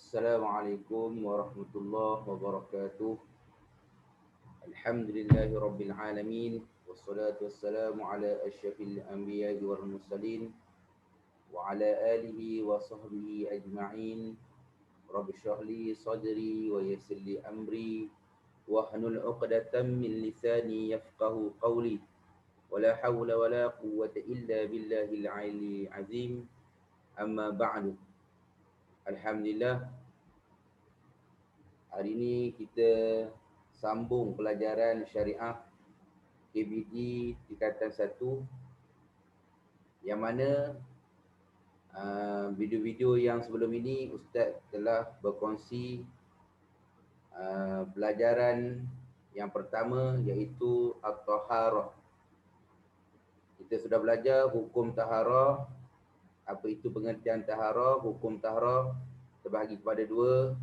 Assalamualaikum warahmatullahi wabarakatuh. Alhamdulillahi rabbil alamin. Wassalatu wassalamu ala asyrafil anbiya'i wal mursalin wa ala alihi wa sahbihi ajma'in. Rabbi shrah li sadri wa yassir li amri wahlul 'uqdatam min lisani yafqahu qawli. Wala hawla wala quwwata illa billahil 'aliyyil 'azim. Amma ba'du. Alhamdulillah, hari ini kita sambung pelajaran syariah KBD tingkatan 1, yang mana video-video yang sebelum ini Ustaz telah berkongsi pelajaran yang pertama, iaitu At-Taharah. Kita sudah belajar hukum taharah, apa itu pengertian taharah, hukum taharah terbahagi kepada dua.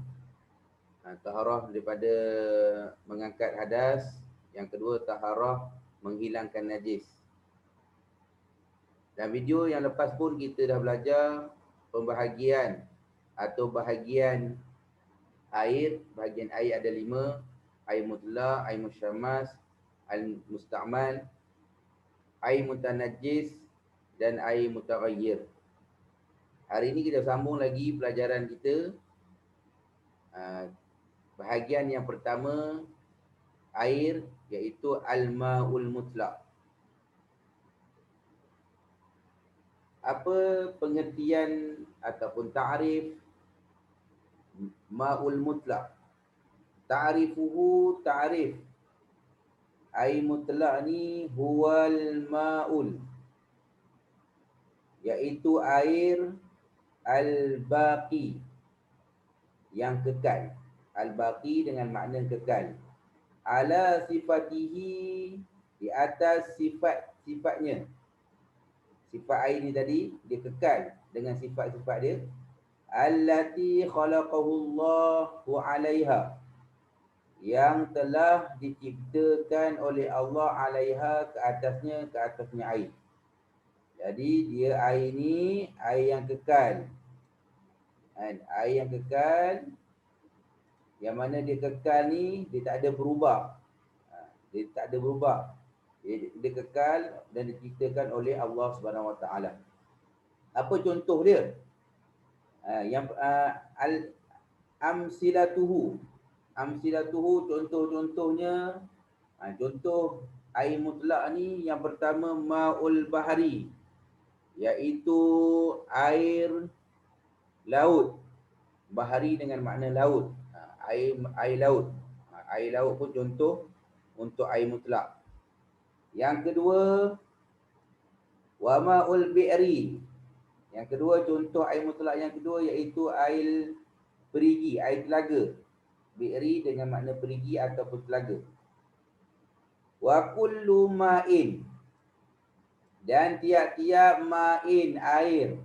Taharah daripada mengangkat hadas, yang kedua taharah menghilangkan najis. Dan video yang lepas pun kita dah belajar pembahagian atau bahagian air. Bahagian air ada 5: air mutlaq, air musyammas, air musta'mal, air mutanajjis dan air mutaghayyir. Hari ini kita sambung lagi pelajaran kita. Bahagian yang pertama, air, iaitu al-ma'ul mutlaq. Apa pengertian ataupun ta'rif ma'ul mutlaq? Ta'rifuhu ta'rif air mutlaq ni huwal ma'ul, iaitu air al-baqi, yang kekal. Al-baqi dengan makna kekal. Ala sifatihi, di atas sifat-sifatnya. Sifat air ni tadi, dia kekal dengan sifat-sifat dia. Allati khalaqahu Allahu 'alaiha, yang telah diciptakan oleh Allah 'alaiha, ke atasnya air. Jadi dia air ni air yang kekal. Air yang kekal, yang mana dia kekal ni dia tak ada berubah. Dia tak ada berubah. Dia kekal dan diciptakan oleh Allah Subhanahu Wa Taala. Apa contoh dia? Amsilatuhu, contoh-contohnya. Contoh air mutlak ni, yang pertama ma'ul bahari, iaitu air laut. Bahari dengan makna laut. Air laut. Air laut pun contoh untuk air mutlak. Yang kedua, wa ma'ul bi'ri. Yang kedua, contoh air mutlak yang kedua, iaitu air perigi, air telaga. Bi'ri dengan makna perigi ataupun telaga. Wa kullu ma'in, dan tiap-tiap ma'in, air,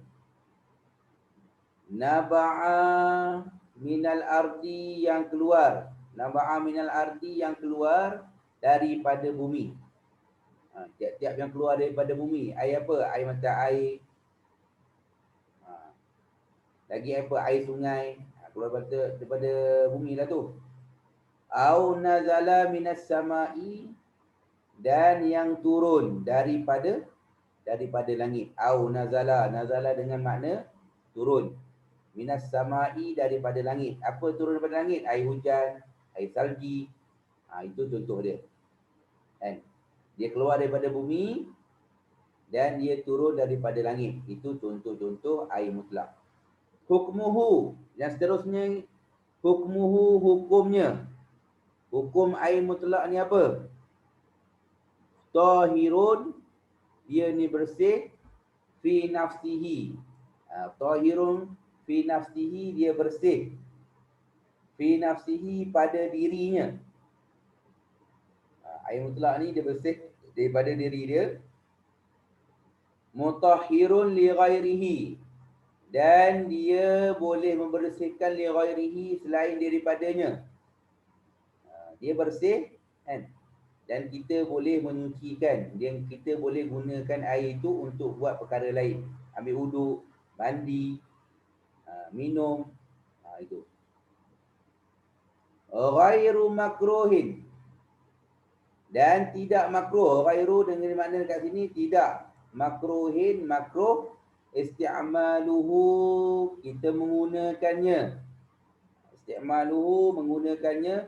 naba'a minal ardi, yang keluar. Naba'a minal ardi, yang keluar daripada bumi. Tiap-tiap yang keluar daripada bumi. Air apa? Air mata air. Lagi apa? Air sungai. Keluar daripada bumi lah tu. Au nazala minas sama'i, dan yang turun daripada langit. Au nazala dengan makna turun. Minas sama'i, daripada langit. Apa turun daripada langit? Air hujan, air salji. Itu contoh dia. Kan? Dia keluar daripada bumi dan dia turun daripada langit. Itu contoh-contoh air mutlak. Hukmuhu, yang seterusnya, hukmuhu, hukumnya. Hukum air mutlak ni apa? Tahirun, dia ni bersih. Fi nafsihi, tahirun fi nafsihi, dia bersih. Fi nafsihi, pada dirinya. Air mutlak ni dia bersih daripada diri dia. Mutahhirun li ghairihi, dan dia boleh membersihkan li ghairihi, selain daripadanya. Dia bersih kan? Dan kita boleh menyucikan, dan kita boleh gunakan air itu untuk buat perkara lain. Ambil wuduk, mandi, minum. Itu. Ghairu makruhin. Dan tidak makruh. Ghairu dengan makna kat sini tidak. Makruhin, makruh. Isti'maluhu, kita menggunakannya. Isti'maluhu, menggunakannya.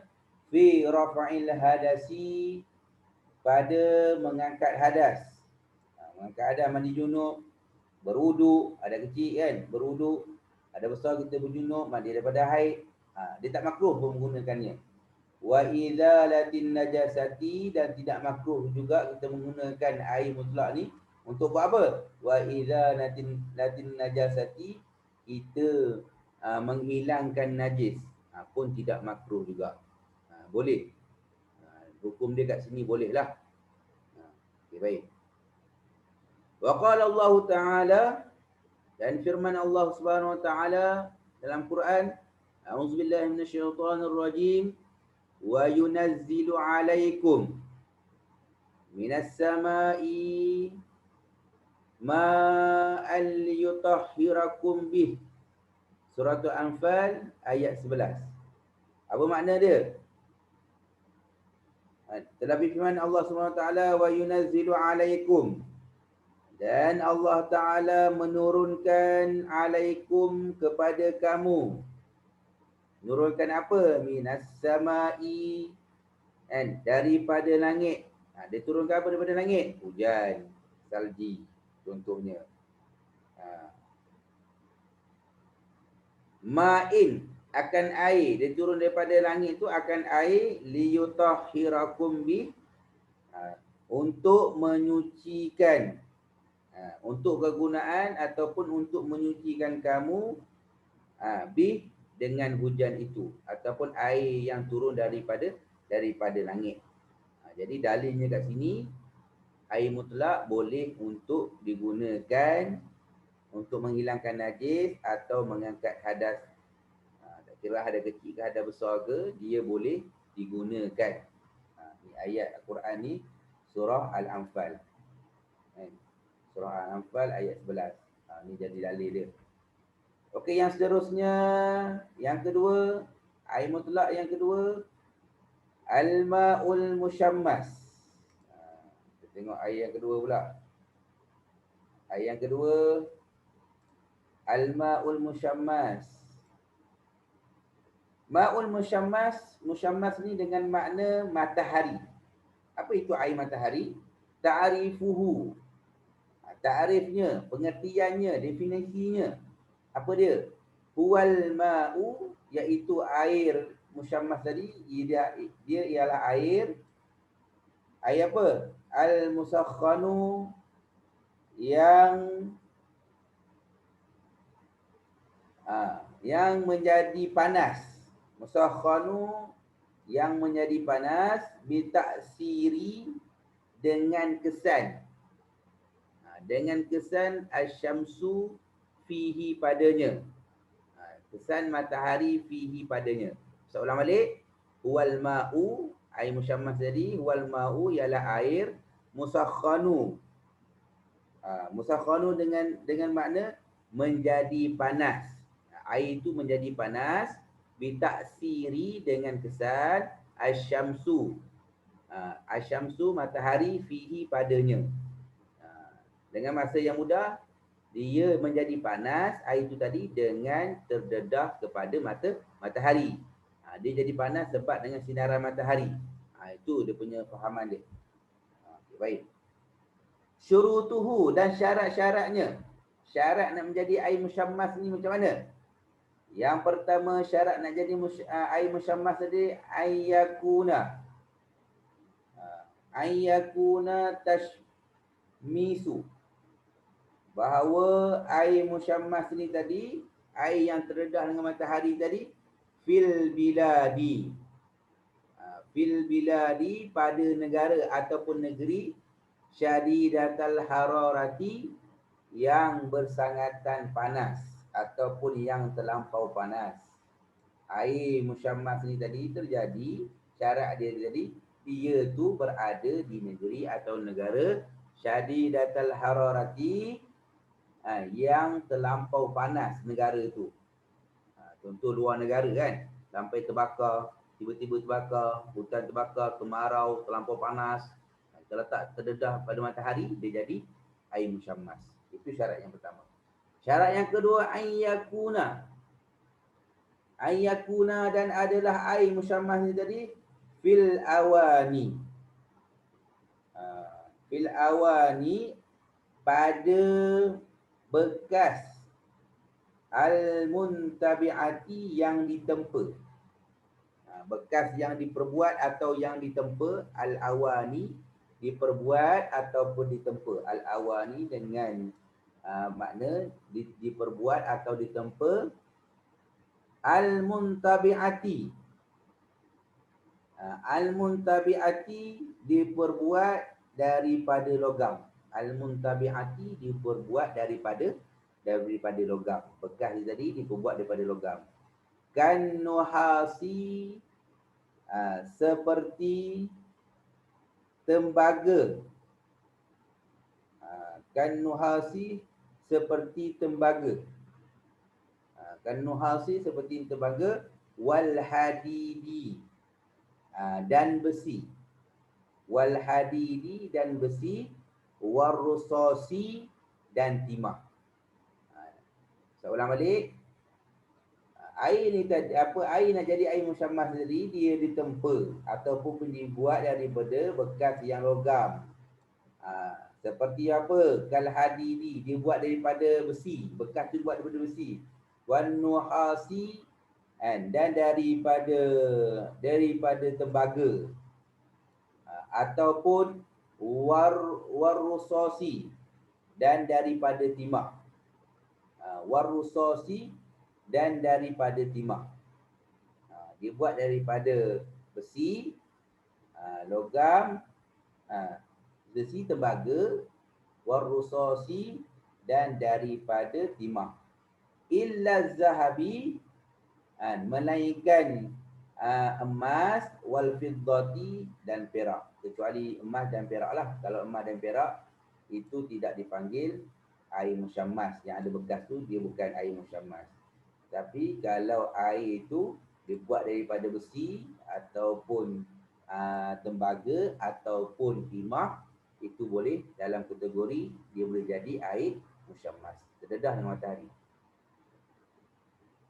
Fi rafa'il hadasi, pada mengangkat hadas. Mengangkat hadas, mandi junub, berwuduk, ada kecil kan, berwuduk. Ada besar kita berjunub, mandi daripada haid. Dia tak makruh pun menggunakannya. Wa izalatin najasati, dan tidak makruh juga kita menggunakan air mutlak ni untuk buat apa? Wa izalatin najasati, kita menghilangkan najis, pun tidak makruh juga. Boleh. Hukum dia kat sini boleh lah. Okay, baik. Wa qala Allah Ta'ala, dan firman Allah Subhanahu Wa Ta'ala dalam Quran, A'udzubillahi minasyaitonir rajim. Wa yunazzilu 'alaikum minas sama'i ma'an liyutahhirakum bih. Surah Al-Anfal ayat 11. Apa makna dia? Terlebih firman Allah SWT, wa yunazzilu 'alaikum, dan Allah Ta'ala menurunkan alaikum, kepada kamu. Menurunkan apa? Minas sama'i, daripada langit. Dia turunkan apa daripada langit? Hujan, salji contohnya. Ma'in, akan air. Dia turun daripada langit tu akan air. Liyutahhirakum bi, untuk menyucikan, untuk kegunaan ataupun untuk menyucikan kamu, bi, dengan hujan itu, ataupun air yang turun daripada langit. Jadi dalilnya kat sini, air mutlak boleh untuk digunakan untuk menghilangkan najis atau mengangkat hadas. Tak kira hadas kecil ke hadas besar ke, dia boleh digunakan. Ni ayat Al-Quran ni, surah Al-Anfal. Surah Al-Anfal ayat 11. Ni jadi dalil dia. Okey, yang seterusnya, yang kedua, air mutlak yang kedua, al-ma'ul musyammas. Kita tengok air yang kedua pula. Air yang kedua, al-ma'ul musyammas. Ma'ul musyammas, musyammas ni dengan makna matahari. Apa itu air matahari? Ta'rifuhu. Ta'rifnya, pengertiannya, definisinya. Apa dia? Huwal ma'u, iaitu air musyammas tadi, dia ialah air apa? Al-musakhkhanu, yang menjadi panas. Musakhkhanu, yang menjadi panas, bitaksiri, dengan kesan. Dengan kesan asyamsu fihi, padanya. Kesan matahari fihi, padanya. Soalan balik. Huwal ma'u, air musyammas tadi, huwal ma'u ialah air musakhkhanu. Musakhkhanu dengan makna menjadi panas. Air itu menjadi panas, bitaksiri, dengan kesan asyamsu. Asyamsu, matahari, fihi, padanya. Dengan masa yang mudah, dia menjadi panas, air itu tadi, dengan terdedah kepada matahari. Dia jadi panas sebab dengan sinaran matahari. Itu dia punya fahaman dia. Okay, baik. Syurutuhu, dan syarat-syaratnya. Syarat nak menjadi air musyammas ni macam mana? Yang pertama, syarat nak jadi air musyammas tadi, ayyakuna tashmisu. Bahawa air musyammas ni tadi, air yang terdedah dengan matahari tadi, fil biladi. Fil biladi, pada negara ataupun negeri, syadidatal hararati, yang bersangatan panas ataupun yang terlampau panas. Air musyammas ni tadi terjadi, syarat dia tadi, dia tu berada di negeri atau negara syadidatal hararati, yang terlampau panas negara tu. Contoh luar negara kan, sampai terbakar, tiba-tiba terbakar, hutan terbakar, kemarau, terlampau panas, terletak terdedah pada matahari, dia jadi air musyammas. Itu syarat yang pertama. Syarat yang kedua, ayyakuna dan adalah air musyammas ni tadi fil awani. Fil awani pada bekas al-muntabi'ati yang ditempa. Bekas yang diperbuat atau yang ditempa, al-awani diperbuat ataupun ditempa. Al-awani dengan makna diperbuat atau ditempa. Al-muntabi'ati, al-muntabi'ati diperbuat daripada logam. Al-muntabi'ati diperbuat daripada logam. Bekas tadi diperbuat daripada logam. Kan nuhasi, seperti tembaga. Kan nuhasi seperti tembaga. Kan nuhasi seperti tembaga. Wal hadidi, dan besi. Wal hadidi dan besi. Warusasi dan timah. Saya ulang balik. Air ni tadi, air nak jadi air musyammas tadi, dia ditempa ataupun dibuat daripada bekas yang logam. Seperti apa? Kal hadidi, dia buat daripada besi, bekas tu buat daripada besi. Wan nuhasi, dan daripada tembaga. Ataupun warusasi, dan daripada timah. Warusasi dan daripada timah. Dia buat daripada besi, logam, besi, tembaga, warusasi dan daripada timah. Illa zahabi, melainkan emas, wal fiddati dan perak. Kecuali emas dan perak lah. Kalau emas dan perak itu tidak dipanggil air musyammas. Yang ada bekas tu dia bukan air musyammas. Tapi kalau air itu dibuat daripada besi ataupun tembaga ataupun timah, itu boleh dalam kategori dia boleh jadi air musyammas. Terdedah dengan matahari.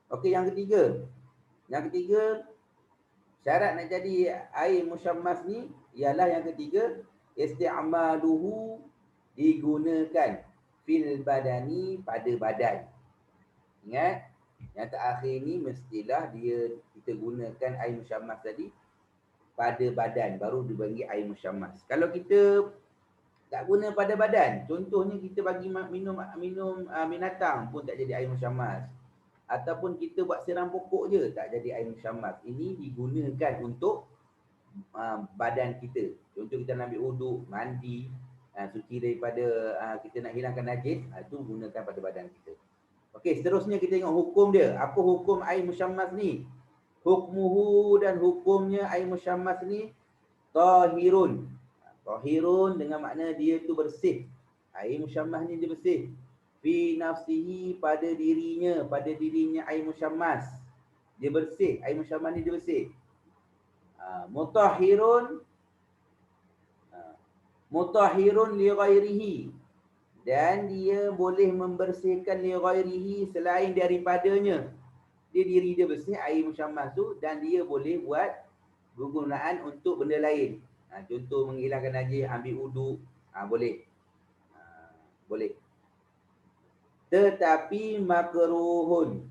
Okey, yang ketiga. Yang ketiga, syarat nak jadi air musyammas ni ialah yang ketiga, isti'maluhu, digunakan fil badani, pada badan. Ingat, yang terakhir ni mestilah kita gunakan air musyammas tadi pada badan, baru dipanggil air musyammas. Kalau kita tak guna pada badan, contohnya kita bagi minum binatang pun tak jadi air musyammas. Ataupun kita buat siram pokok je, tak jadi air musyammas. Ini digunakan untuk badan kita. Contoh kita nak ambil uduk, mandi, suci daripada kita nak hilangkan najis, itu gunakan pada badan kita. Okey, seterusnya kita tengok hukum dia. Apa hukum air musyammas ni? Hukmuhu, dan hukumnya air musyammas ni tahirun. Tahirun dengan makna dia tu bersih. Air musyammas ni dia bersih. Fi nafsihi, pada dirinya air musyammas. Dia bersih, air musyammas ni dia bersih. Mutahhirun li ghairihi, dan dia boleh membersihkan li ghairihi, selain daripadanya. Diri dia bersih air musyammas tu, dan dia boleh buat kegunaan untuk benda lain. Contoh menghilangkan najis, ambil uduk, boleh. Boleh. Tetapi makruhun.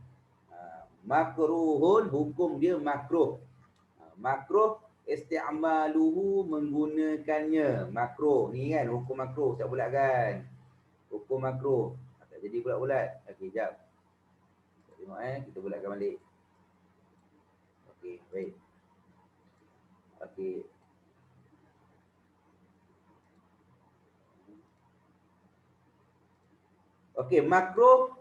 Makruhun, hukum dia makruh. Makruh isti'maluhu, menggunakannya. Makruh ni kan, hukum makruh. Tak bulat kan? Hukum makruh. Tak jadi bulat-bulat. Okey, jap. Tengok kita bulatkan balik. Okey, baik. Okey. Okey, makruh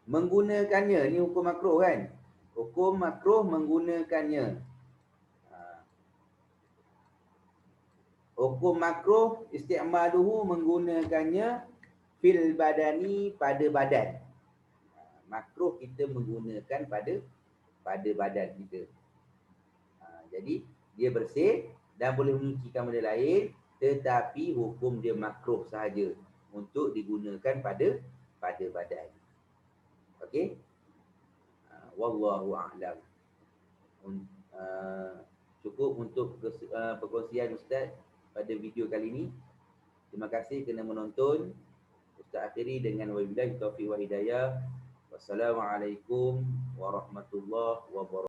menggunakannya. Ni hukum makruh kan? Hukum makruh menggunakannya. Hukum makruh isti'maluhu, menggunakannya fil badani, pada badan. Makruh kita menggunakan pada badan kita. Jadi dia bersih dan boleh menyucikan benda lain, tetapi hukum dia makruh sahaja untuk digunakan pada badan. Okey? Wallahu a'lam. Cukup untuk perkongsian Ustaz pada video kali ini. Terima kasih kerana menonton. Ustaz akhiri dengan wabillahi taufiq wa hidayah. Wassalamualaikum warahmatullahi wabarakatuh.